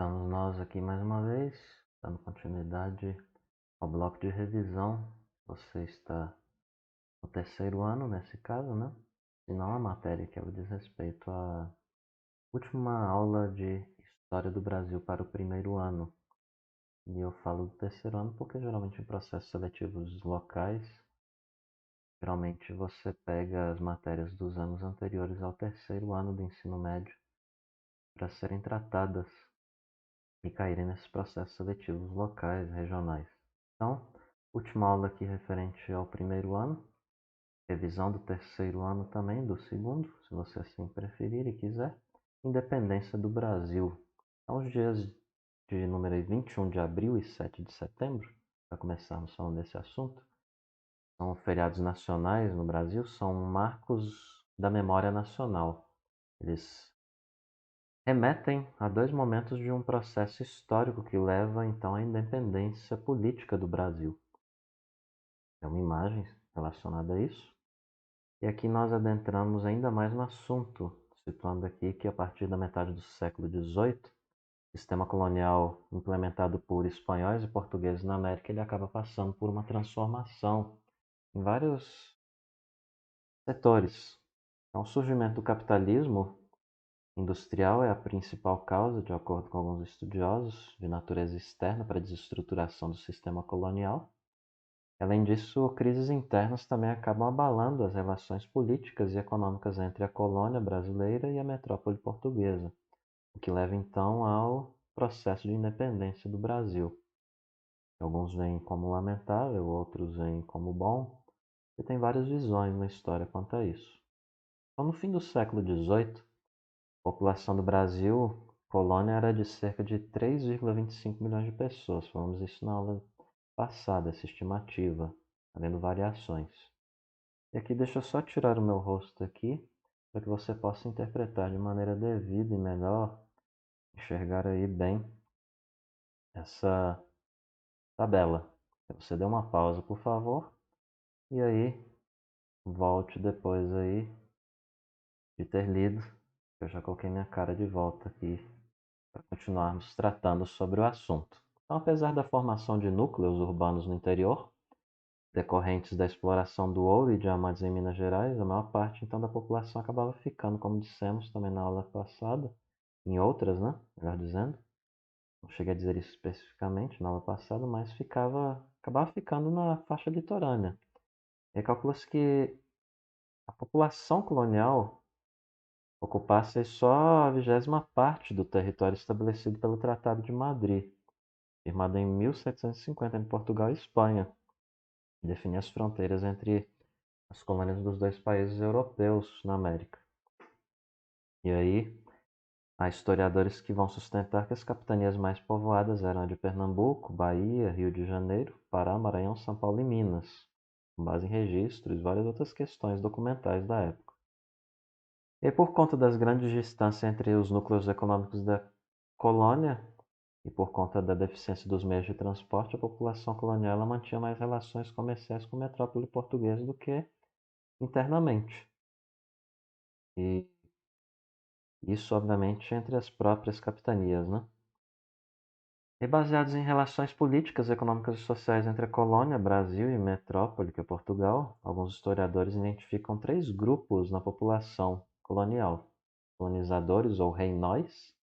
Estamos nós aqui mais uma vez, dando continuidade ao bloco de revisão. Você está no terceiro ano, nesse caso, né? Se não a matéria que diz respeito à última aula de História do Brasil para o primeiro ano. E eu falo do terceiro ano porque geralmente em processos seletivos locais, geralmente você pega as matérias dos anos anteriores ao terceiro ano do ensino médio para serem tratadas e caírem nesses processos seletivos locais, regionais. Então, última aula aqui referente ao primeiro ano, revisão do terceiro ano também, do segundo, se você assim preferir e quiser, independência do Brasil. Então, os dias de número 21 de abril e 7 de setembro, para começarmos falando desse assunto, são feriados nacionais no Brasil, são marcos da memória nacional. Eles remetem a dois momentos de um processo histórico que leva então à independência política do Brasil. É uma imagem relacionada a isso. E aqui nós adentramos ainda mais no assunto, situando aqui que a partir da metade do século XVIII, o sistema colonial implementado por espanhóis e portugueses na América, ele acaba passando por uma transformação em vários setores. Então, o surgimento do capitalismo industrial é a principal causa, de acordo com alguns estudiosos, de natureza externa para a desestruturação do sistema colonial. Além disso, crises internas também acabam abalando as relações políticas e econômicas entre a colônia brasileira e a metrópole portuguesa, o que leva então ao processo de independência do Brasil. Alguns veem como lamentável, outros veem como bom, e tem várias visões na história quanto a isso. Então, no fim do século XVIII, a população do Brasil, colônia, era de cerca de 3,25 milhões de pessoas. Falamos isso na aula passada, essa estimativa, havendo variações. E aqui deixa eu só tirar o meu rosto aqui, para que você possa interpretar de maneira devida e melhor, enxergar aí bem essa tabela. Você dê uma pausa, por favor, e aí volte depois aí de ter lido. Eu já coloquei minha cara de volta aqui para continuarmos tratando sobre o assunto. Então, apesar da formação de núcleos urbanos no interior, decorrentes da exploração do ouro e diamantes em Minas Gerais, a maior parte então da população acabava ficando, como dissemos também na aula passada, em outras, né? Melhor dizendo, não cheguei a dizer isso especificamente na aula passada, mas acabava ficando na faixa litorânea. E calcula-se que a população colonial ocupasse só a 20ª parte do território estabelecido pelo Tratado de Madrid, firmado em 1750 em Portugal e Espanha, que definia as fronteiras entre as colônias dos dois países europeus na América. E aí, há historiadores que vão sustentar que as capitanias mais povoadas eram a de Pernambuco, Bahia, Rio de Janeiro, Pará, Maranhão, São Paulo e Minas, com base em registros e várias outras questões documentais da época. E por conta das grandes distâncias entre os núcleos econômicos da colônia e por conta da deficiência dos meios de transporte, a população colonial ela mantinha mais relações comerciais com a metrópole portuguesa do que internamente. E isso, obviamente, entre as próprias capitanias, né? E baseados em relações políticas, econômicas e sociais entre a colônia, Brasil e metrópole, que é Portugal, alguns historiadores identificam três grupos na população colonial: colonizadores ou reinóis,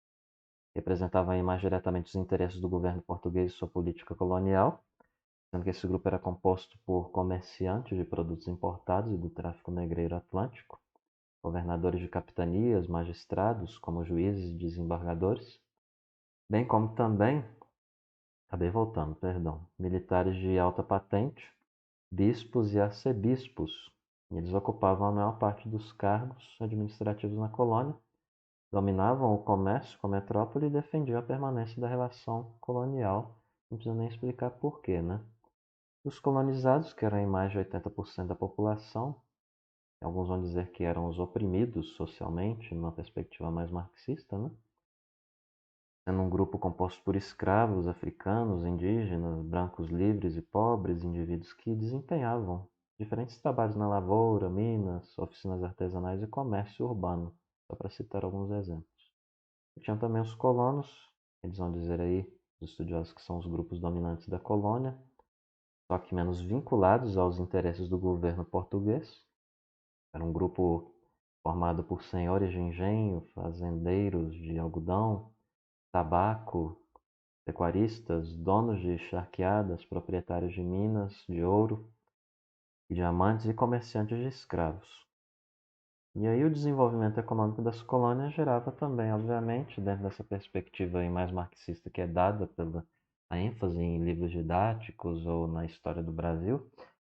que representavam aí mais diretamente os interesses do governo português e sua política colonial, sendo que esse grupo era composto por comerciantes de produtos importados e do tráfico negreiro atlântico, governadores de capitanias, magistrados, como juízes e desembargadores, bem como também, acabei voltando, perdão, militares de alta patente, bispos e arcebispos. Eles ocupavam a maior parte dos cargos administrativos na colônia, dominavam o comércio com a metrópole e defendiam a permanência da relação colonial. Não precisa nem explicar porquê, né? Os colonizados, que eram em mais de 80% da população, alguns vão dizer que eram os oprimidos socialmente, numa perspectiva mais marxista, né? Sendo um grupo composto por escravos, africanos, indígenas, brancos livres e pobres, indivíduos que desempenhavam diferentes trabalhos na lavoura, minas, oficinas artesanais e comércio urbano, só para citar alguns exemplos. E tinham também os colonos, eles vão dizer aí, os estudiosos, que são os grupos dominantes da colônia, só que menos vinculados aos interesses do governo português. Era um grupo formado por senhores de engenho, fazendeiros de algodão, tabaco, pecuaristas, donos de charqueadas, proprietários de minas de ouro e diamantes e comerciantes de escravos. E aí o desenvolvimento econômico das colônias gerava também, obviamente, dentro dessa perspectiva aí mais marxista que é dada pela a ênfase em livros didáticos ou na história do Brasil,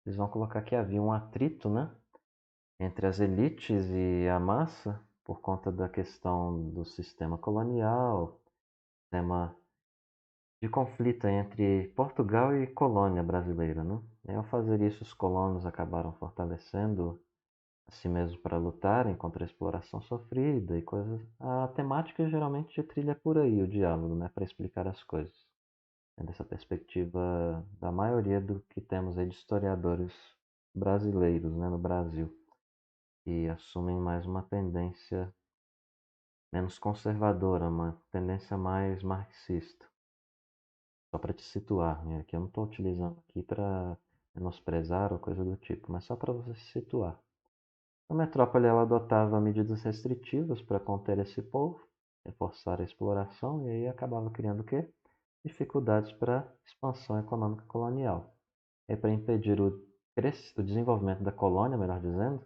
eles vão colocar que havia um atrito, né, entre as elites e a massa por conta da questão do sistema colonial, sistema de conflito entre Portugal e colônia brasileira, né? E ao fazer isso, os colonos acabaram fortalecendo a si mesmos para lutarem contra a exploração sofrida e coisas. A temática geralmente trilha por aí o diálogo, né, para explicar as coisas. É dessa perspectiva da maioria do que temos aí de historiadores brasileiros, né, no Brasil, que assumem mais uma tendência menos conservadora, uma tendência mais marxista. Só para te situar, né? Que eu não estou utilizando aqui para menosprezar ou coisa do tipo, mas só para você se situar. A metrópole ela adotava medidas restritivas para conter esse povo, reforçar a exploração e aí acabava criando o quê? Dificuldades para a expansão econômica colonial. E para impedir o desenvolvimento da colônia, melhor dizendo,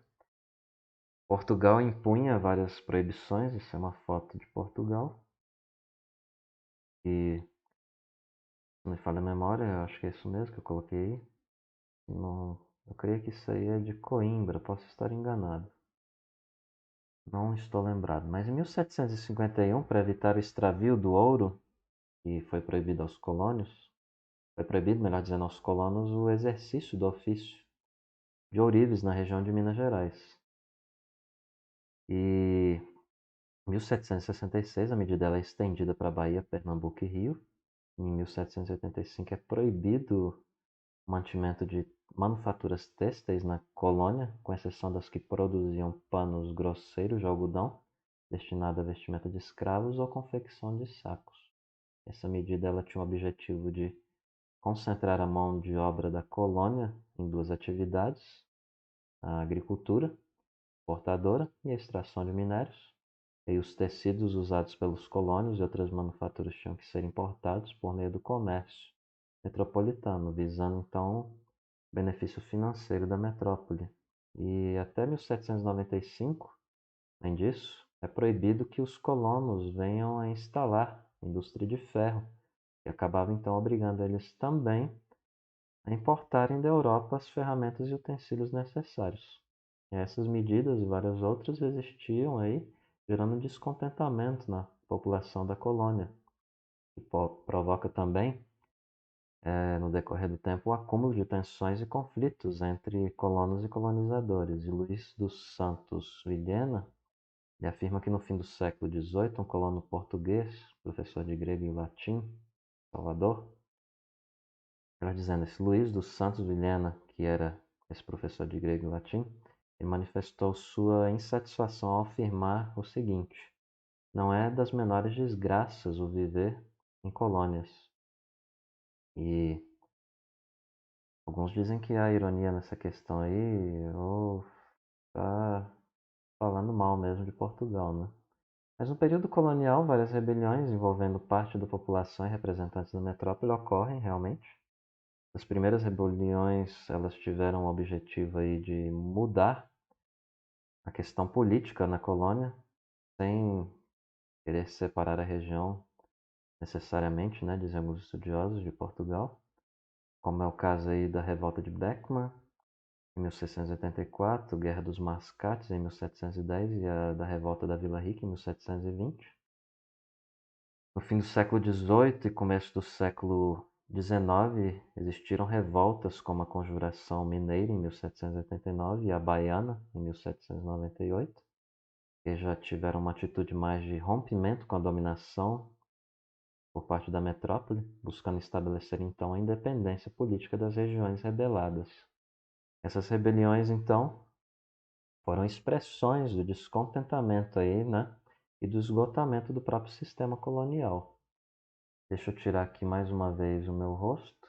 Portugal impunha várias proibições, isso é uma foto de Portugal, e se não me falha a memória, eu acho que é isso mesmo que eu coloquei aí. Não, eu creio que isso aí é de Coimbra, posso estar enganado. Não estou lembrado. Mas em 1751, para evitar o extravio do ouro, que foi proibido aos colônios, foi proibido, melhor dizendo, aos colonos o exercício do ofício de ourives na região de Minas Gerais. E em 1766 a medida é estendida para Bahia, Pernambuco e Rio. Em 1785 é proibido o mantimento de manufaturas têxteis na colônia, com exceção das que produziam panos grosseiros de algodão, destinado a vestimenta de escravos ou confecção de sacos. Essa medida ela tinha o objetivo de concentrar a mão de obra da colônia em duas atividades: a agricultura exportadora e a extração de minérios. E os tecidos usados pelos colônios e outras manufaturas tinham que ser importados por meio do comércio metropolitano, visando então o benefício financeiro da metrópole. E até 1795, além disso, é proibido que os colonos venham a instalar indústria de ferro, e acabava então obrigando eles também a importarem da Europa as ferramentas e utensílios necessários. E essas medidas e várias outras existiam aí, gerando descontentamento na população da colônia, e provoca também, no decorrer do tempo, o acúmulo de tensões e conflitos entre colonos e colonizadores. E Luís dos Santos Vilhena ele afirma que no fim do século XVIII, um colono português, professor de grego e latim, Salvador, melhor dizendo, esse Luís dos Santos Vilhena, que era esse professor de grego e latim, ele manifestou sua insatisfação ao afirmar o seguinte: não é das menores desgraças o viver em colônias. E alguns dizem que há ironia nessa questão aí, ou tá falando mal mesmo de Portugal, né? Mas no período colonial, várias rebeliões envolvendo parte da população e representantes da metrópole ocorrem realmente. As primeiras rebeliões, elas tiveram o objetivo aí de mudar a questão política na colônia, sem querer separar a região necessariamente, né, dizem alguns estudiosos de Portugal, como é o caso aí da revolta de Beckman, em 1684, Guerra dos Mascates, em 1710, e a da revolta da Vila Rica, em 1720. No fim do século XVIII e começo do século XIX, existiram revoltas como a Conjuração Mineira, em 1789, e a Baiana, em 1798, que já tiveram uma atitude mais de rompimento com a dominação por parte da metrópole, buscando estabelecer então a independência política das regiões rebeladas. Essas rebeliões, então, foram expressões do descontentamento aí, né, e do esgotamento do próprio sistema colonial. Deixa eu tirar aqui mais uma vez o meu rosto,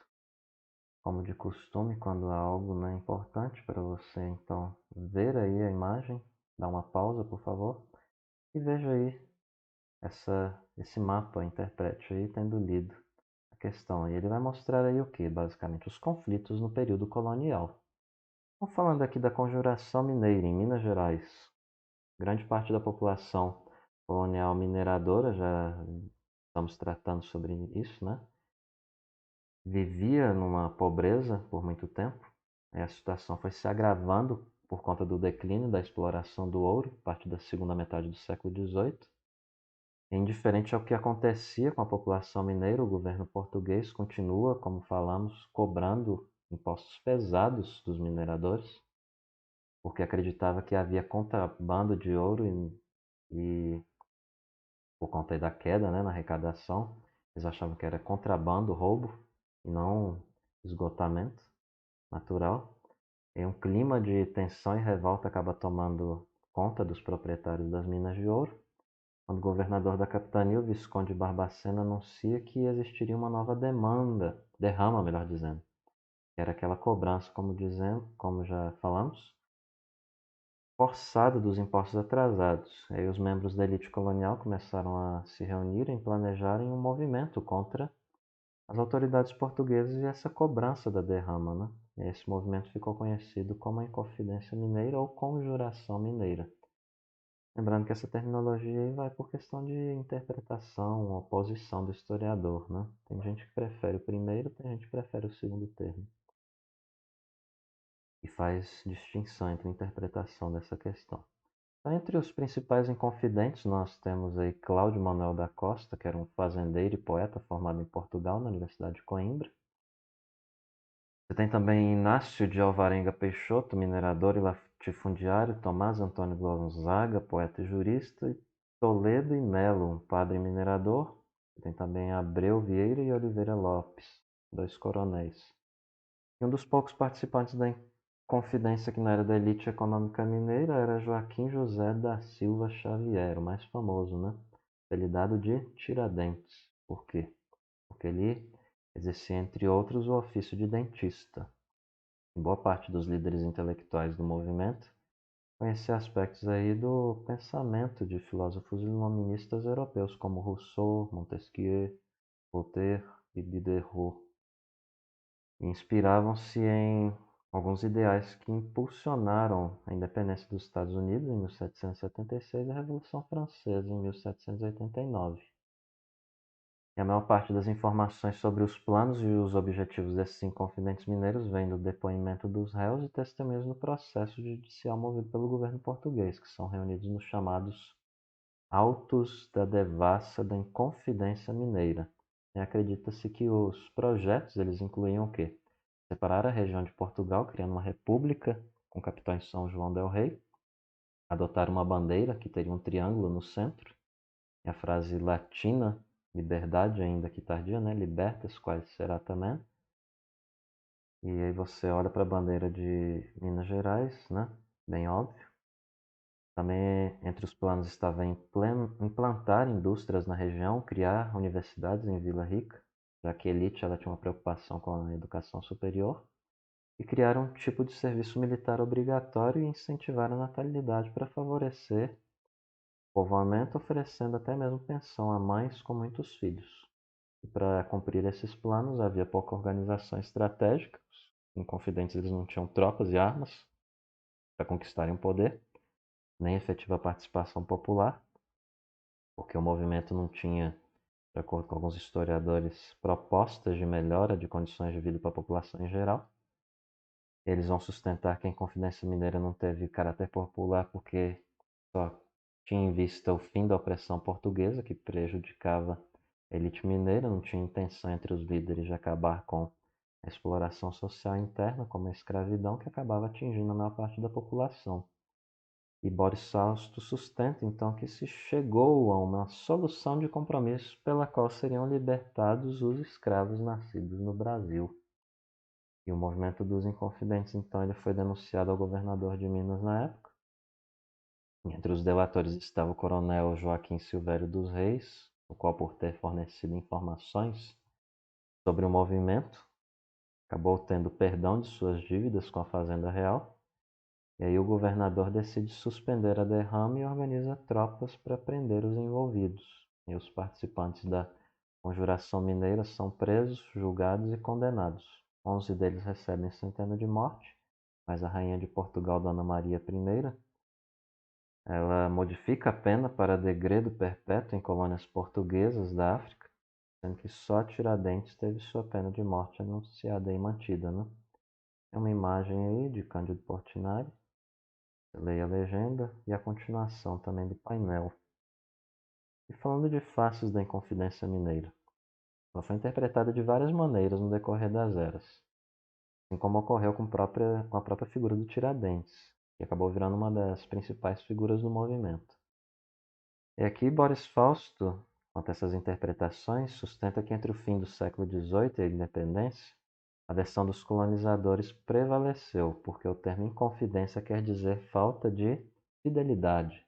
como de costume, quando há algo, né, importante para você, então, ver aí a imagem, dá uma pausa, por favor, e veja aí esse mapa, interprete aí, tendo lido a questão. E ele vai mostrar aí o que, basicamente? Os conflitos no período colonial. Estamos falando aqui da Conjuração Mineira, em Minas Gerais. Grande parte da população colonial mineradora, já estamos tratando sobre isso, né? Vivia numa pobreza por muito tempo. E a situação foi se agravando por conta do declínio da exploração do ouro, a partir da segunda metade do século XVIII. Indiferente ao que acontecia com a população mineira, o governo português continua, como falamos, cobrando impostos pesados dos mineradores, porque acreditava que havia contrabando de ouro e por conta da queda, né, na arrecadação, eles achavam que era contrabando, roubo, e não esgotamento natural. E um clima de tensão e revolta acaba tomando conta dos proprietários das minas de ouro, quando o governador da capitania, o Visconde de Barbacena, anuncia que existiria uma nova derrama, melhor dizendo, que era aquela cobrança, como já falamos, forçada dos impostos atrasados. Aí os membros da elite colonial começaram a se reunirem e planejarem um movimento contra as autoridades portuguesas e essa cobrança da derrama, né? E esse movimento ficou conhecido como a Inconfidência Mineira ou Conjuração Mineira. Lembrando que essa terminologia aí vai por questão de interpretação ou posição do historiador, né? Tem gente que prefere o primeiro, tem gente que prefere o segundo termo. E faz distinção entre a interpretação dessa questão. Então, entre os principais inconfidentes, nós temos aí Cláudio Manuel da Costa, que era um fazendeiro e poeta formado em Portugal, na Universidade de Coimbra. Você tem também Inácio de Alvarenga Peixoto, minerador e latifundiário, Tomás Antônio Gonzaga, poeta e jurista, e Toledo e Melo, um padre minerador. Você tem também Abreu Vieira e Oliveira Lopes, dois coronéis. E um dos poucos participantes da Confidência que não era da elite econômica mineira era Joaquim José da Silva Xavier, o mais famoso, né? Apelidado de Tiradentes. Por quê? Porque ele exercia, entre outros, o ofício de dentista. Boa parte dos líderes intelectuais do movimento conhecia aspectos aí do pensamento de filósofos iluministas europeus como Rousseau, Montesquieu, Voltaire e Diderot, e inspiravam-se em alguns ideais que impulsionaram a independência dos Estados Unidos em 1776 e a Revolução Francesa em 1789. E a maior parte das informações sobre os planos e os objetivos desses inconfidentes mineiros vem do depoimento dos réus e testemunhas no processo judicial movido pelo governo português, que são reunidos nos chamados Autos da Devassa da Inconfidência Mineira. E acredita-se que os projetos eles incluíam o quê? Separar a região de Portugal, criando uma república com capital em São João del Rei, adotar uma bandeira que teria um triângulo no centro, e a frase latina liberdade, ainda que tardia, né? Libertas, quais será também. E aí você olha para a bandeira de Minas Gerais, né? Bem óbvio. Também entre os planos estava implantar indústrias na região, criar universidades em Vila Rica, já que a elite ela tinha uma preocupação com a educação superior, e criar um tipo de serviço militar obrigatório e incentivar a natalidade para favorecer o povoamento, oferecendo até mesmo pensão a mães com muitos filhos. E para cumprir esses planos havia pouca organização estratégica. Os inconfidentes eles não tinham tropas e armas para conquistarem o poder, nem efetiva participação popular, porque o movimento não tinha, de acordo com alguns historiadores, propostas de melhora de condições de vida para a população em geral. Eles vão sustentar que a Inconfidência Mineira não teve caráter popular porque só tinha em vista o fim da opressão portuguesa, que prejudicava a elite mineira, não tinha intenção entre os líderes de acabar com a exploração social interna, como a escravidão, que acabava atingindo a maior parte da população. E Boris Fausto sustenta então que se chegou a uma solução de compromisso pela qual seriam libertados os escravos nascidos no Brasil. E o movimento dos Inconfidentes então ele foi denunciado ao governador de Minas na época. Entre os delatores estava o coronel Joaquim Silvério dos Reis, o qual, por ter fornecido informações sobre o movimento, acabou tendo perdão de suas dívidas com a Fazenda Real. E aí o governador decide suspender a derrama e organiza tropas para prender os envolvidos. E os participantes da Conjuração Mineira são presos, julgados e condenados. 11 deles recebem sentença de morte, mas a rainha de Portugal, Dona Maria I, ela modifica a pena para degredo perpétuo em colônias portuguesas da África, sendo que só Tiradentes teve sua pena de morte anunciada e mantida, né? É uma imagem aí de Cândido Portinari, leia a legenda e a continuação também do painel. E falando de faces da Inconfidência Mineira, ela foi interpretada de várias maneiras no decorrer das eras, assim como ocorreu com a própria figura do Tiradentes, que acabou virando uma das principais figuras do movimento. E aqui Boris Fausto, quanto a essas interpretações, sustenta que entre o fim do século XVIII e a independência, a versão dos colonizadores prevaleceu, porque o termo inconfidência quer dizer falta de fidelidade,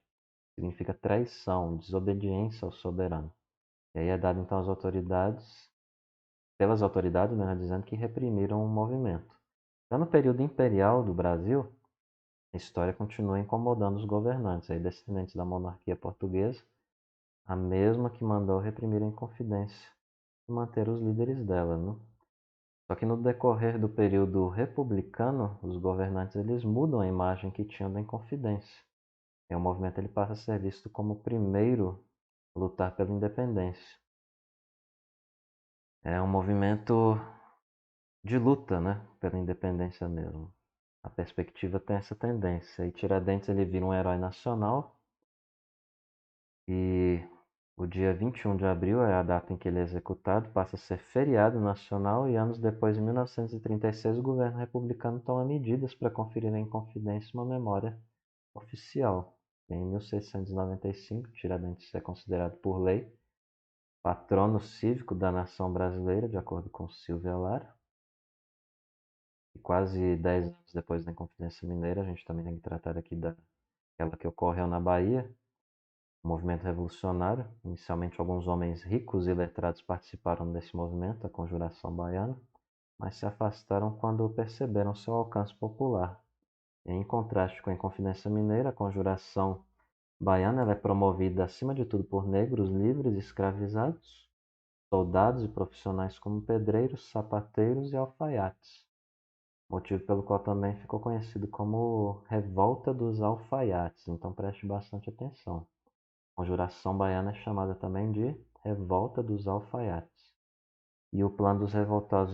significa traição, desobediência ao soberano. E aí é dado então às autoridades, pelas autoridades, melhor dizendo, que reprimiram o movimento. Já no período imperial do Brasil, a história continua incomodando os governantes, aí descendentes da monarquia portuguesa, a mesma que mandou reprimir a Inconfidência e manter os líderes dela, né? Só que no decorrer do período republicano, os governantes eles mudam a imagem que tinham da Inconfidência. E o movimento ele passa a ser visto como o primeiro a lutar pela independência. É um movimento de luta, né, pela independência mesmo. A perspectiva tem essa tendência. E Tiradentes ele vira um herói nacional e o dia 21 de abril é a data em que ele é executado, passa a ser feriado nacional e anos depois, em 1936, o governo republicano toma medidas para conferir em confidência uma memória oficial. Em 1695, Tiradentes é considerado por lei patrono cívico da nação brasileira, de acordo com Silvia Lara. E quase 10 anos depois da Inconfidência Mineira, a gente também tem que tratar aqui daquela que ocorreu na Bahia, o movimento revolucionário. Inicialmente, alguns homens ricos e letrados participaram desse movimento, a Conjuração Baiana, mas se afastaram quando perceberam seu alcance popular. E, em contraste com a Inconfidência Mineira, a Conjuração Baiana ela é promovida, acima de tudo, por negros livres e escravizados, soldados e profissionais como pedreiros, sapateiros e alfaiates, motivo pelo qual também ficou conhecido como Revolta dos Alfaiates, então preste bastante atenção. A Conjuração Baiana é chamada também de Revolta dos Alfaiates. E o plano dos revoltados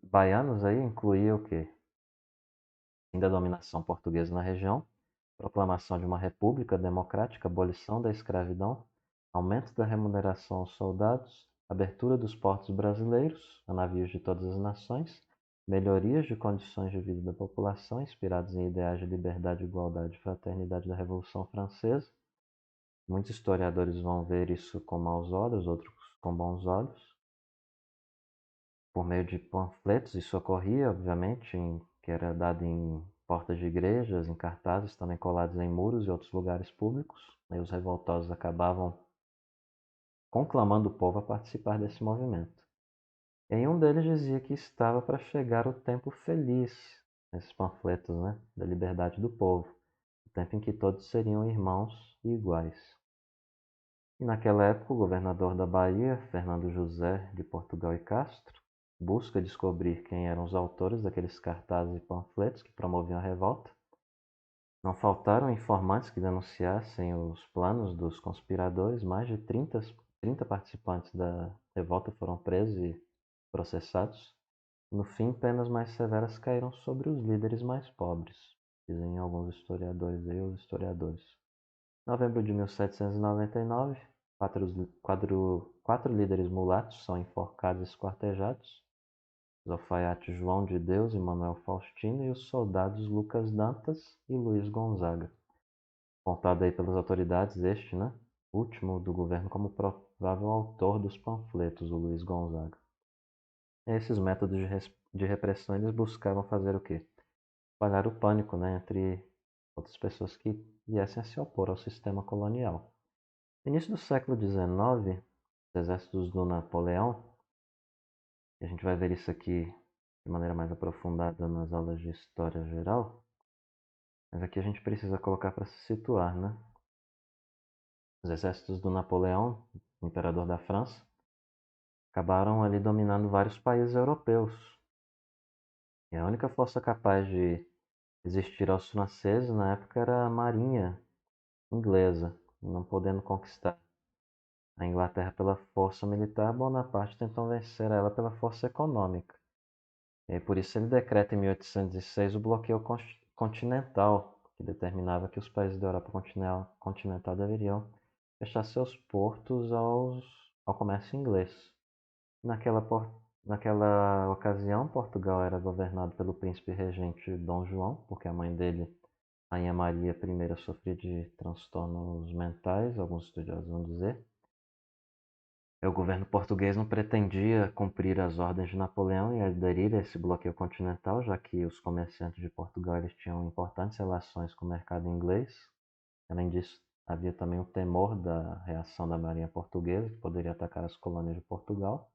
baianos aí incluía o quê? Fim da dominação portuguesa na região, proclamação de uma república democrática, abolição da escravidão, aumento da remuneração aos soldados, abertura dos portos brasileiros a navios de todas as nações, melhorias de condições de vida da população inspiradas em ideais de liberdade, igualdade e fraternidade da Revolução Francesa. Muitos historiadores vão ver isso com maus olhos, outros com bons olhos. Por meio de panfletos, isso ocorria, obviamente, que era dado em portas de igrejas, em cartazes, também colados em muros e outros lugares públicos. Aí os revoltosos acabavam conclamando o povo a participar desse movimento. Em um deles dizia que estava para chegar o tempo feliz, nesses panfletos, né, da liberdade do povo, o tempo em que todos seriam irmãos e iguais. E naquela época, o governador da Bahia, Fernando José de Portugal e Castro, busca descobrir quem eram os autores daqueles cartazes e panfletos que promoviam a revolta. Não faltaram informantes que denunciassem os planos dos conspiradores. Mais de 30 participantes da revolta foram presos e processados. No fim, penas mais severas caíram sobre os líderes mais pobres, dizem alguns historiadores e os historiadores. Em novembro de 1799, quatro líderes mulatos são enforcados e esquartejados: os alfaiates João de Deus e Manuel Faustino e os soldados Lucas Dantas e Luiz Gonzaga. Apontado aí pelas autoridades, este, né, último do governo como provável autor dos panfletos, o Luiz Gonzaga. Esses métodos de repressão eles buscavam fazer o quê? Espalhar o pânico, né, entre outras pessoas que viessem a se opor ao sistema colonial. No início do século XIX, exércitos do Napoleão, e a gente vai ver isso aqui de maneira mais aprofundada nas aulas de história geral, mas aqui a gente precisa colocar para se situar, né? Os exércitos do Napoleão, imperador da França, acabaram ali dominando vários países europeus. E a única força capaz de resistir aos franceses na época era a marinha inglesa. Não podendo conquistar a Inglaterra pela força militar, Bonaparte tentou vencer ela pela força econômica. E por isso ele decreta em 1806 o bloqueio continental, que determinava que os países da Europa continental deveriam fechar seus portos ao comércio inglês. Naquela, naquela ocasião, Portugal era governado pelo príncipe regente Dom João, porque a mãe dele, Rainha Maria I, sofria de transtornos mentais, alguns estudiosos vão dizer. O governo português não pretendia cumprir as ordens de Napoleão e aderir a esse bloqueio continental, já que os comerciantes de Portugal eles tinham importantes relações com o mercado inglês. Além disso, havia também o temor da reação da marinha portuguesa, que poderia atacar as colônias de Portugal.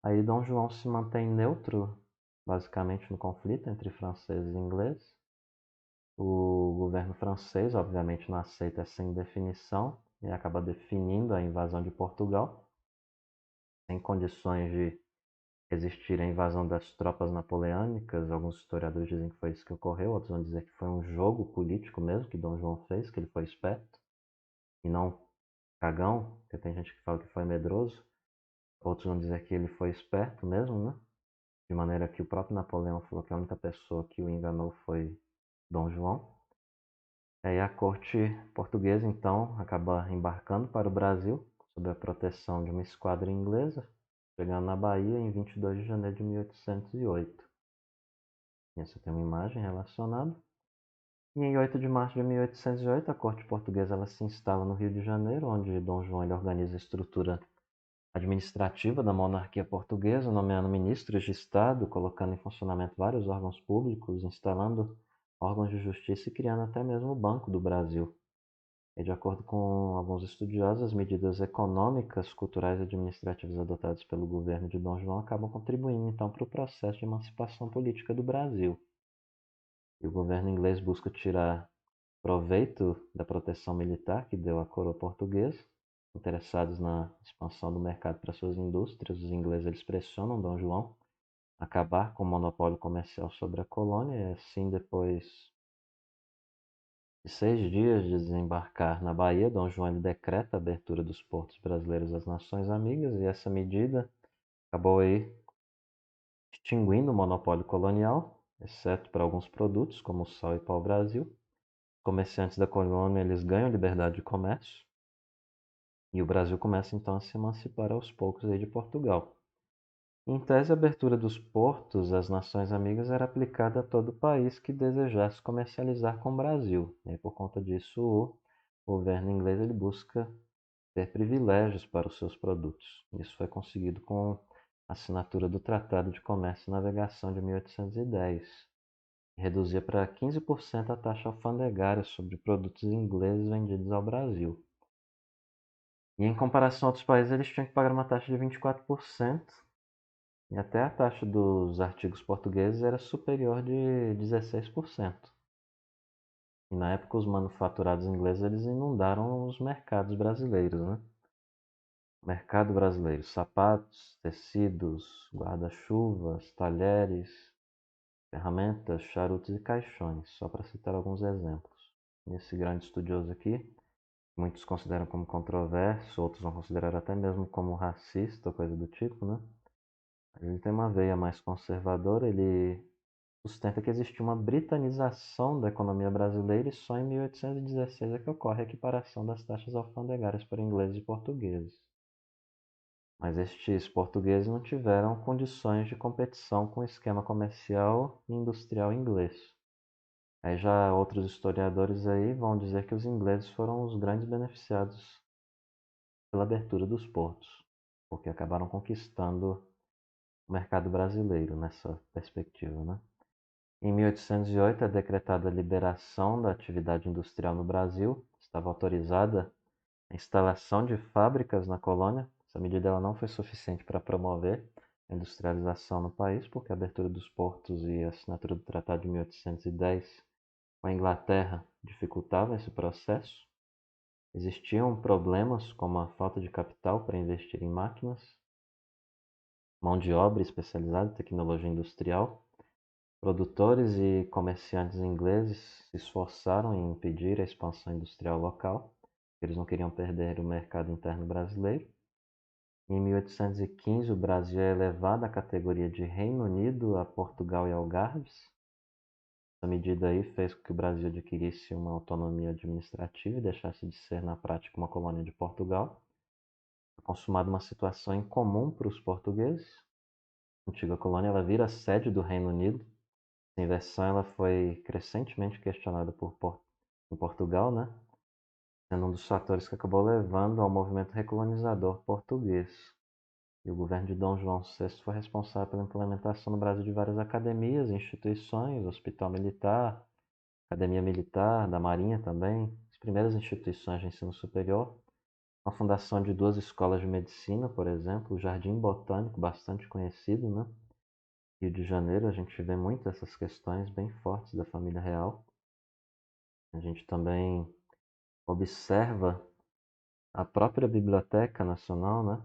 Aí Dom João se mantém neutro, basicamente, no conflito entre franceses e ingleses. O governo francês, obviamente, não aceita essa indefinição e acaba definindo a invasão de Portugal, sem condições de resistir à invasão das tropas napoleônicas. Alguns historiadores dizem que foi isso que ocorreu, outros vão dizer que foi um jogo político mesmo que Dom João fez, que ele foi esperto e não cagão, porque tem gente que fala que foi medroso. Outros vão dizer que ele foi esperto mesmo, né? De maneira que o próprio Napoleão falou que a única pessoa que o enganou foi Dom João. Aí a corte portuguesa, então, acaba embarcando para o Brasil, sob a proteção de uma esquadra inglesa, chegando na Bahia em 22 de janeiro de 1808. E essa tem uma imagem relacionada. E em 8 de março de 1808, a corte portuguesa ela se instala no Rio de Janeiro, onde Dom João ele organiza a estrutura administrativa da monarquia portuguesa, nomeando ministros de Estado, colocando em funcionamento vários órgãos públicos, instalando órgãos de justiça e criando até mesmo o Banco do Brasil. E de acordo com alguns estudiosos, as medidas econômicas, culturais e administrativas adotadas pelo governo de Dom João acabam contribuindo então para o processo de emancipação política do Brasil. E o governo inglês busca tirar proveito da proteção militar que deu à coroa portuguesa. Interessados na expansão do mercado para suas indústrias, os ingleses eles pressionam Dom João a acabar com o monopólio comercial sobre a colônia, e assim depois de 6 dias de desembarcar na Bahia, Dom João ele decreta a abertura dos portos brasileiros às nações amigas, e essa medida acabou aí extinguindo o monopólio colonial, exceto para alguns produtos como o sal e pau-brasil. Comerciantes da colônia eles ganham liberdade de comércio e o Brasil começa então a se emancipar aos poucos aí de Portugal. Em tese, a abertura dos portos às nações amigas era aplicada a todo país que desejasse comercializar com o Brasil. E por conta disso, o governo inglês ele busca ter privilégios para os seus produtos. Isso foi conseguido com a assinatura do Tratado de Comércio e Navegação de 1810, que reduzia para 15% a taxa alfandegária sobre produtos ingleses vendidos ao Brasil. E em comparação a outros países, eles tinham que pagar uma taxa de 24%, e até a taxa dos artigos portugueses era superior de 16%. E na época os manufaturados ingleses eles inundaram os mercados brasileiros, né? Mercado brasileiro, sapatos, tecidos, guarda-chuvas, talheres, ferramentas, charutos e caixões, só para citar alguns exemplos. Esse grande estudioso aqui, muitos consideram como controverso, outros vão considerar até mesmo como racista, coisa do tipo, né? Ele tem uma veia mais conservadora, ele sustenta que existe uma britanização da economia brasileira e só em 1816 é que ocorre a equiparação das taxas alfandegárias para ingleses e portugueses. Mas estes portugueses não tiveram condições de competição com o esquema comercial e industrial inglês. Aí já outros historiadores aí vão dizer que os ingleses foram os grandes beneficiados pela abertura dos portos, porque acabaram conquistando o mercado brasileiro nessa perspectiva, né? Em 1808 é decretada a liberação da atividade industrial no Brasil. Estava autorizada a instalação de fábricas na colônia, Essa medida ela não foi suficiente para promover a industrialização no país, porque a abertura dos portos e a assinatura do Tratado de 1810 com a Inglaterra dificultava esse processo. Existiam problemas como a falta de capital para investir em máquinas, mão de obra especializada em tecnologia industrial. Produtores e comerciantes ingleses se esforçaram em impedir a expansão industrial local, eles não queriam perder o mercado interno brasileiro. Em 1815, o Brasil é elevado à categoria de Reino Unido a Portugal e Algarves. Essa medida aí fez com que o Brasil adquirisse uma autonomia administrativa e deixasse de ser, na prática, uma colônia de Portugal. Foi consumada uma situação incomum para os portugueses. A antiga colônia ela vira sede do Reino Unido. Essa inversão ela foi crescentemente questionada em Portugal, né? Sendo um dos fatores que acabou levando ao movimento recolonizador português. E o governo de Dom João VI foi responsável pela implementação no Brasil de várias academias e instituições, Hospital Militar, Academia Militar, da Marinha também, as primeiras instituições de ensino superior, a fundação de duas escolas de medicina, por exemplo, o Jardim Botânico, bastante conhecido, né? Rio de Janeiro, a gente vê muito essas questões bem fortes da família real. A gente também observa a própria Biblioteca Nacional, né?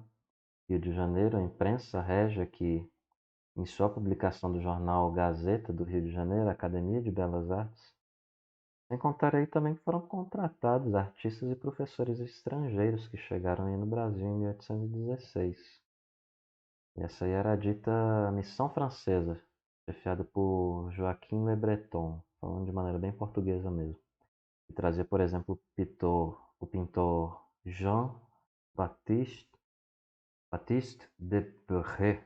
Rio de Janeiro, a imprensa régia que, em sua publicação do jornal Gazeta do Rio de Janeiro, Academia de Belas Artes, sem contar aí também que foram contratados artistas e professores estrangeiros que chegaram aí no Brasil em 1816. E essa aí era a dita Missão Francesa, chefiada por Joaquim Le Breton, falando de maneira bem portuguesa mesmo. E trazia, por exemplo, o pintor Jean-Baptiste de Perret.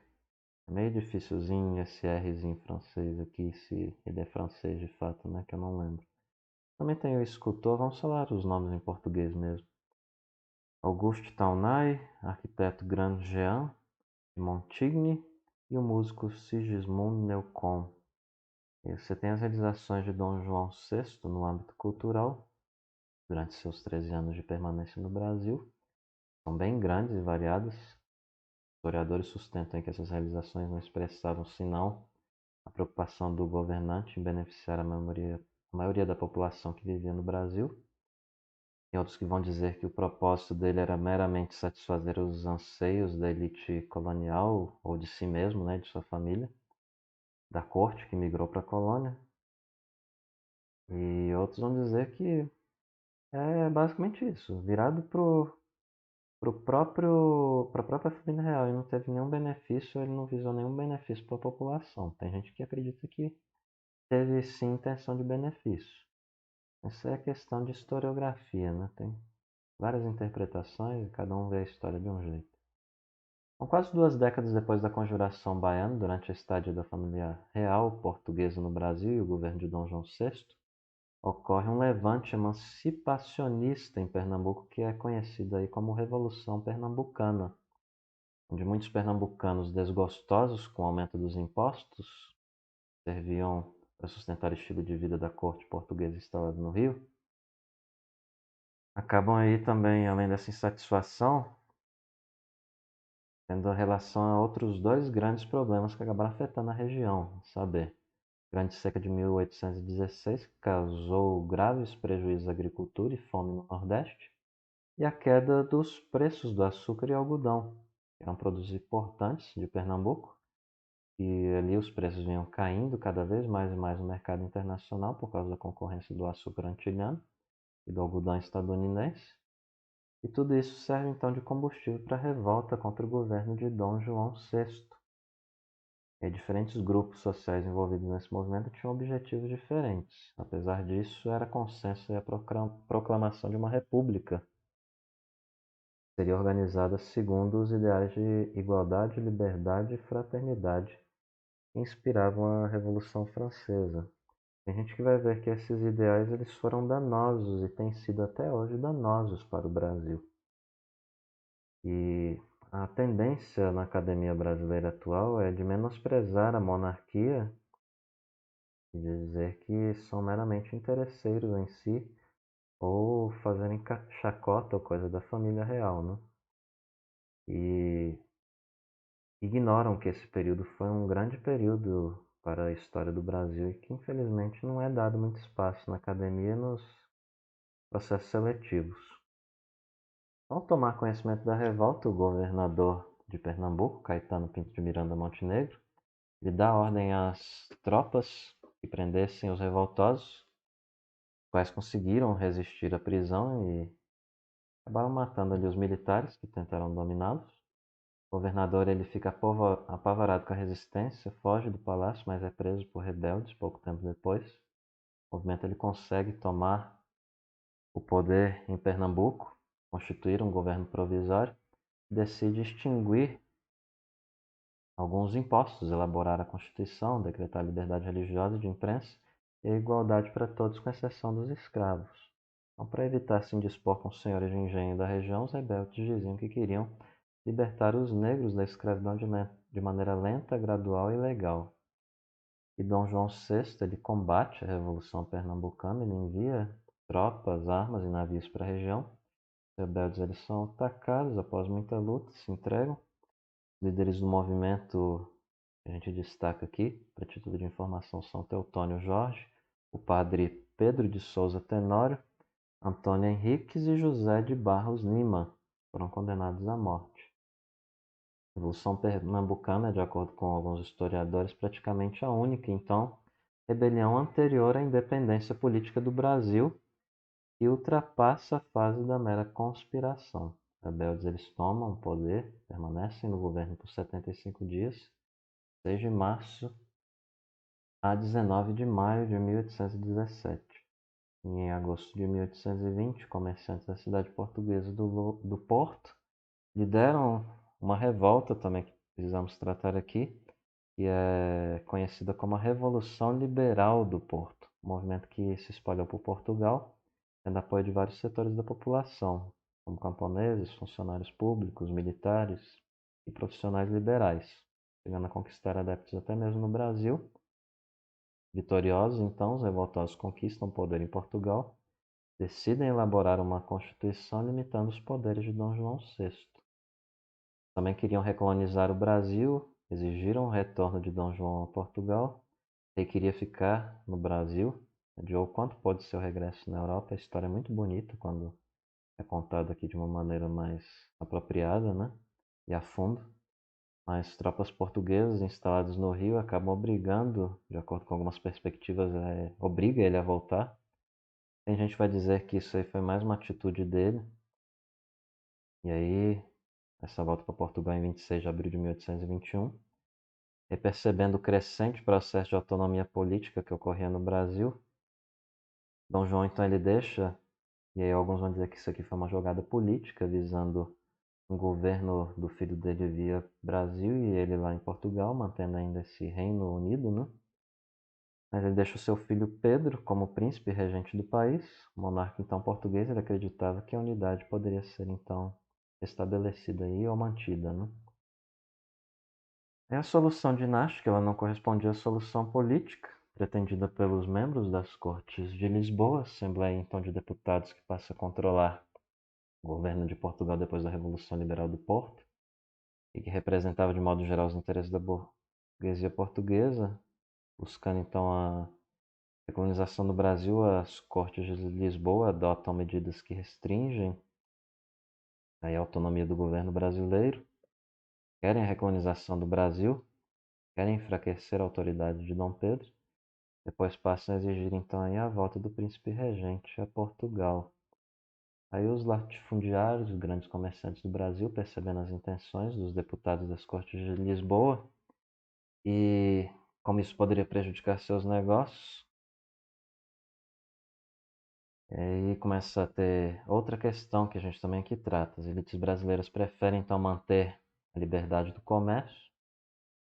É meio dificilzinho esse Rzinho francês aqui, se ele é francês de fato, né? Que eu não lembro. Também tem o escultor, vamos falar os nomes em português mesmo. Auguste Taunay, arquiteto Grandjean de Montigny e o músico Sigismund Neukomm. E você tem as realizações de Dom João VI no âmbito cultural, durante seus 13 anos de permanência no Brasil. São bem grandes e variadas. Historiadores sustentam que essas realizações não expressavam senão a preocupação do governante em beneficiar a maioria da população que vivia no Brasil. Tem outros que vão dizer que o propósito dele era meramente satisfazer os anseios da elite colonial ou de si mesmo, né, de sua família, da corte que migrou para a colônia. E outros vão dizer que é basicamente isso, virado para a própria família real. Ele não teve nenhum benefício, ele não visou nenhum benefício para a população. Tem gente que acredita que teve sim intenção de benefício. Essa é questão de historiografia, né? Tem várias interpretações e cada um vê a história de um jeito. Então, quase 2 décadas depois da Conjuração Baiana, durante a estadia da família real portuguesa no Brasil e o governo de Dom João VI, ocorre um levante emancipacionista em Pernambuco que é conhecido aí como Revolução Pernambucana, onde muitos pernambucanos desgostosos com o aumento dos impostos serviam para sustentar o estilo de vida da corte portuguesa instalada no Rio, acabam aí também, além dessa insatisfação, tendo relação a outros dois grandes problemas que acabaram afetando a região, saber, a Grande Seca de 1816, que causou graves prejuízos à agricultura e fome no Nordeste, e a queda dos preços do açúcar e algodão, que eram produtos importantes de Pernambuco, e ali os preços vinham caindo cada vez mais e mais no mercado internacional por causa da concorrência do açúcar antilhano e do algodão estadunidense. E tudo isso serve então de combustível para a revolta contra o governo de Dom João VI. E diferentes grupos sociais envolvidos nesse movimento tinham objetivos diferentes. Apesar disso, era consenso a proclamação de uma república. Seria organizada segundo os ideais de igualdade, liberdade e fraternidade que inspiravam a Revolução Francesa. Tem gente que vai ver que esses ideais eles foram danosos e têm sido até hoje danosos para o Brasil. E a tendência na academia brasileira atual é de menosprezar a monarquia e de dizer que são meramente interesseiros em si ou fazerem chacota ou coisa da família real, né? e ignoram que esse período foi um grande período para a história do Brasil e que infelizmente não é dado muito espaço na academia e nos processos seletivos. Ao tomar conhecimento da revolta, o governador de Pernambuco, Caetano Pinto de Miranda Montenegro, lhe dá ordem às tropas que prendessem os revoltosos, os quais conseguiram resistir à prisão e acabaram matando ali os militares que tentaram dominá-los. O governador ele fica apavorado com a resistência, foge do palácio, mas é preso por rebeldes pouco tempo depois. O movimento ele consegue tomar o poder em Pernambuco, constituir um governo provisório, e decide extinguir alguns impostos, elaborar a Constituição, decretar a liberdade religiosa e de imprensa e a igualdade para todos, com exceção dos escravos. Então, para evitar se indispor com os senhores de engenho da região, os rebeldes diziam que queriam libertar os negros da escravidão de maneira lenta, gradual e legal. E Dom João VI ele combate a Revolução Pernambucana, ele envia tropas, armas e navios para a região. Os rebeldes eles são atacados após muita luta, se entregam. Os líderes do movimento que a gente destaca aqui, para título de informação, são Teutônio Jorge, o padre Pedro de Souza Tenório, Antônio Henriques e José de Barros Lima, foram condenados à morte. A Revolução Pernambucana, de acordo com alguns historiadores, praticamente a única, então, rebelião anterior à independência política do Brasil e ultrapassa a fase da mera conspiração. Os rebeldes eles tomam o poder, permanecem no governo por 75 dias, 6 de março a 19 de maio de 1817. E em agosto de 1820, comerciantes da cidade portuguesa do Porto lideram uma revolta também que precisamos tratar aqui, que é conhecida como a Revolução Liberal do Porto, um movimento que se espalhou por Portugal, tendo apoio de vários setores da população, como camponeses, funcionários públicos, militares e profissionais liberais, chegando a conquistar adeptos até mesmo no Brasil. Vitoriosos, então, os revoltosos conquistam poder em Portugal, decidem elaborar uma constituição limitando os poderes de Dom João VI. Também queriam recolonizar o Brasil, exigiram o retorno de Dom João a Portugal. Ele queria ficar no Brasil, adiou o quanto pôde seu regresso na Europa. A história é muito bonita quando é contada aqui de uma maneira mais apropriada, né? E a fundo. Mas tropas portuguesas instaladas no Rio acabam obrigando, de acordo com algumas perspectivas, obriga ele a voltar. Tem gente que vai dizer que isso aí foi mais uma atitude dele. E aí, essa volta para Portugal em 26 de abril de 1821, e percebendo o crescente processo de autonomia política que ocorria no Brasil, Dom João então ele deixa, e aí alguns vão dizer que isso aqui foi uma jogada política visando um governo do filho dele via Brasil e ele lá em Portugal, mantendo ainda esse Reino Unido, né? Mas ele deixa o seu filho Pedro como príncipe regente do país. O monarca então português, ele acreditava que a unidade poderia ser então estabelecida aí ou mantida, né? E a solução dinástica ela não correspondia à solução política pretendida pelos membros das Cortes de Lisboa, Assembleia então de Deputados que passa a controlar o governo de Portugal depois da Revolução Liberal do Porto e que representava de modo geral os interesses da burguesia portuguesa, buscando então a recolonização do Brasil. As Cortes de Lisboa adotam medidas que restringem a autonomia do governo brasileiro, querem a recolonização do Brasil, querem enfraquecer a autoridade de Dom Pedro, depois passam a exigir então aí a volta do príncipe regente a Portugal. Aí os latifundiários, os grandes comerciantes do Brasil, percebendo as intenções dos deputados das Cortes de Lisboa e como isso poderia prejudicar seus negócios, e aí começa a ter outra questão que a gente também aqui trata. As elites brasileiras preferem então manter a liberdade do comércio,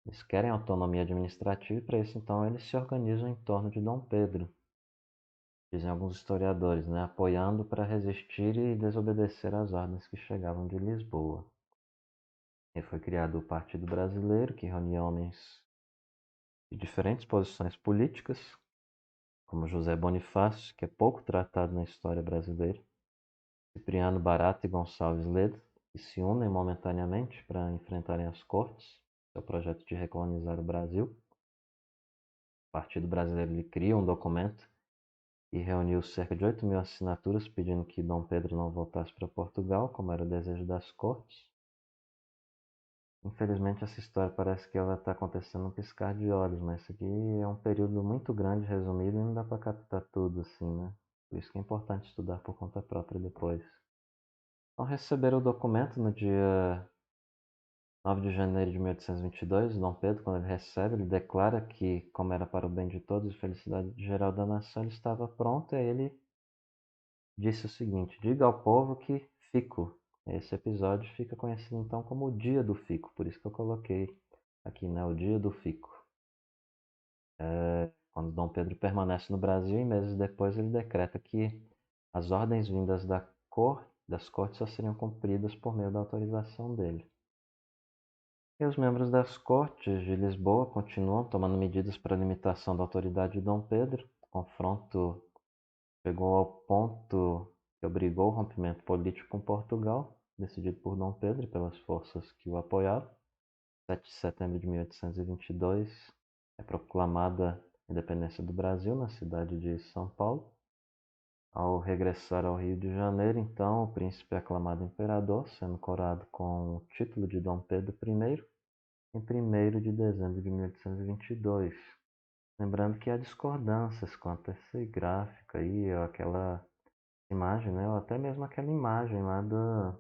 eles querem autonomia administrativa e para isso então eles se organizam em torno de Dom Pedro, dizem alguns historiadores, né, apoiando para resistir e desobedecer às ordens que chegavam de Lisboa. E foi criado o Partido Brasileiro, que reunia homens de diferentes posições políticas, como José Bonifácio, que é pouco tratado na história brasileira, Cipriano Barata e Gonçalves Ledo, que se unem momentaneamente para enfrentarem as cortes, seu projeto de recolonizar o Brasil. O Partido Brasileiro ele cria um documento e reuniu cerca de 8.000 assinaturas pedindo que Dom Pedro não voltasse para Portugal, como era o desejo das cortes. Infelizmente, essa história parece que ela está acontecendo num piscar de olhos, mas isso aqui é um período muito grande, resumido, e não dá para captar tudo assim, né? Por isso que é importante estudar por conta própria depois. Ao receber o documento no dia 9 de janeiro de 1822, Dom Pedro, quando ele recebe, ele declara que, como era para o bem de todos e felicidade geral da nação, ele estava pronto, e aí ele disse o seguinte: diga ao povo que fico. Esse episódio fica conhecido então como o Dia do Fico, por isso que eu coloquei aqui, né, o Dia do Fico. Quando Dom Pedro permanece no Brasil, e meses depois ele decreta que as ordens vindas das cortes só seriam cumpridas por meio da autorização dele. E os membros das cortes de Lisboa continuam tomando medidas para a limitação da autoridade de Dom Pedro. O confronto chegou ao ponto que obrigou o rompimento político com Portugal, decidido por Dom Pedro e pelas forças que o apoiavam. 7 de setembro de 1822 é proclamada a independência do Brasil na cidade de São Paulo. Ao regressar ao Rio de Janeiro, então, o príncipe é aclamado imperador, sendo coroado com o título de Dom Pedro I em 1º de dezembro de 1822. Lembrando que há discordâncias quanto a esse gráfico aí, ou aquela imagem, né? Ou até mesmo aquela imagem lá da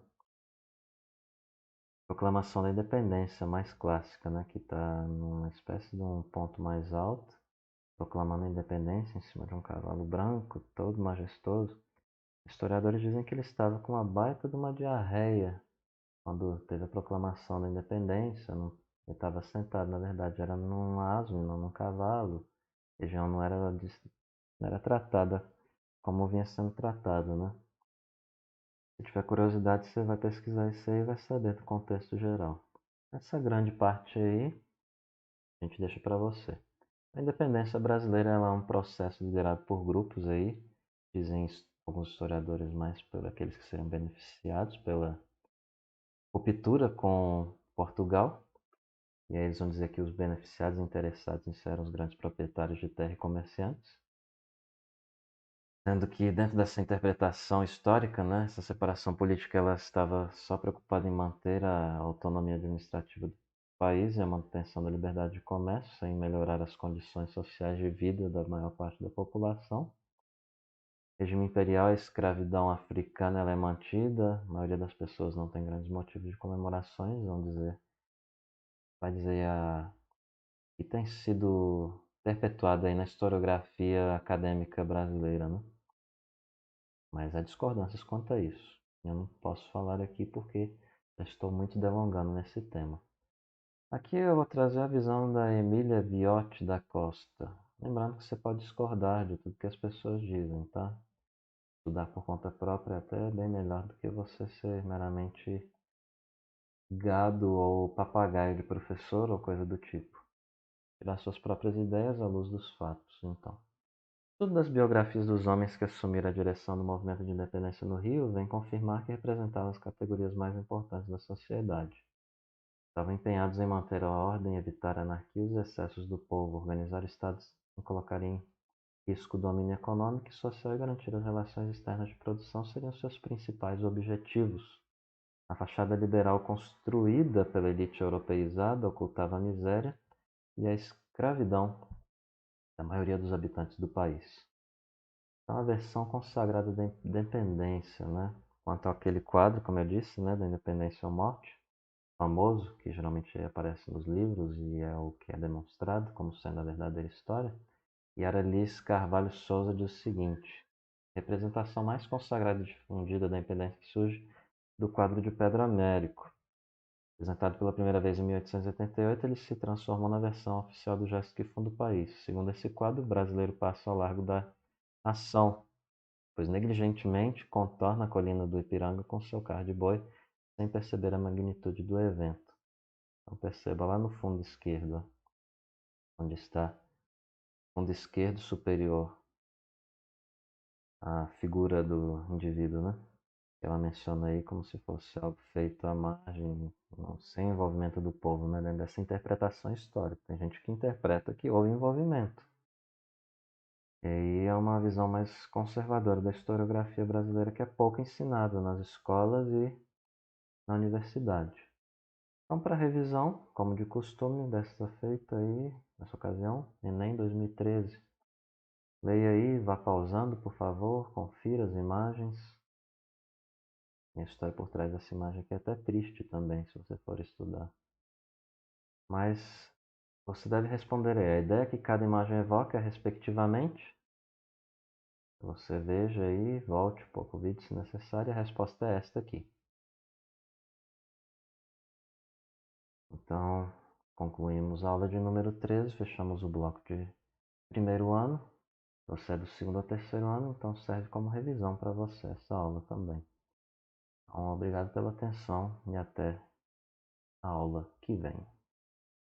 Proclamação da Independência mais clássica, né? Que está numa espécie de um ponto mais alto, proclamando a independência em cima de um cavalo branco, todo majestoso. Historiadores dizem que ele estava com uma baita de uma diarreia quando teve a proclamação da independência. Ele estava sentado, na verdade, era num asno, não num cavalo. A região não era tratada como vinha sendo tratada, né? Se tiver curiosidade, você vai pesquisar isso aí e vai saber do contexto geral. Essa grande parte aí, a gente deixa para você. A independência brasileira ela é um processo liderado por grupos aí, dizem alguns historiadores mais por aqueles que serão beneficiados pela ruptura com Portugal. E aí eles vão dizer que os beneficiados interessados eram os grandes proprietários de terra e comerciantes. Sendo que dentro dessa interpretação histórica, né, essa separação política ela estava só preocupada em manter a autonomia administrativa do país e a manutenção da liberdade de comércio, sem melhorar as condições sociais de vida da maior parte da população. O regime imperial, a escravidão africana ela é mantida, a maioria das pessoas não tem grandes motivos de comemorações, vai dizer que tem sido perpetuada aí na historiografia acadêmica brasileira, né? Mas há discordâncias quanto a isso. Eu não posso falar aqui porque já estou muito delongando nesse tema. Aqui eu vou trazer a visão da Emília Viotti da Costa. Lembrando que você pode discordar de tudo que as pessoas dizem, tá? Estudar por conta própria é até bem melhor do que você ser meramente gado ou papagaio de professor ou coisa do tipo. Tirar suas próprias ideias à luz dos fatos, então. Estudo das biografias dos homens que assumiram a direção do movimento de independência no Rio vem confirmar que representavam as categorias mais importantes da sociedade. Estavam empenhados em manter a ordem, evitar a anarquia e os excessos do povo, organizar estados e colocar em risco o domínio econômico e social e garantir as relações externas de produção seriam seus principais objetivos. A fachada liberal construída pela elite europeizada ocultava a miséria e a escravidão da maioria dos habitantes do país. Então, a versão consagrada da independência, né? Quanto àquele quadro, como eu disse, né, da Independência ou Morte, famoso, que geralmente aparece nos livros e é o que é demonstrado como sendo a verdadeira história, Yara Liz Carvalho Souza diz o seguinte: representação mais consagrada e difundida da independência que surge do quadro de Pedro Américo. Apresentado pela primeira vez em 1888, ele se transformou na versão oficial do gesto que funda o país. Segundo esse quadro, o brasileiro passa ao largo da ação, pois negligentemente contorna a colina do Ipiranga com seu carro de boi, sem perceber a magnitude do evento. Então perceba lá no fundo esquerdo, onde está fundo esquerdo superior, a figura do indivíduo, né? Ela menciona aí como se fosse algo feito à margem, sem envolvimento do povo, né? Dentro dessa interpretação histórica. Tem gente que interpreta que houve envolvimento. E aí é uma visão mais conservadora da historiografia brasileira que é pouco ensinada nas escolas e na universidade. Então, para revisão, como de costume, desta feita aí, nessa ocasião, Enem 2013. Leia aí, vá pausando, por favor, confira as imagens. A história por trás dessa imagem aqui é até triste também, se você for estudar. Mas você deve responder aí. A ideia que cada imagem evoca, respectivamente. Você veja aí, volte um pouco o vídeo se necessário. A resposta é esta aqui. Então, concluímos a aula de número 13, fechamos o bloco de primeiro ano. Você é do segundo ou terceiro ano, então serve como revisão para você essa aula também. Então, obrigado pela atenção e até a aula que vem.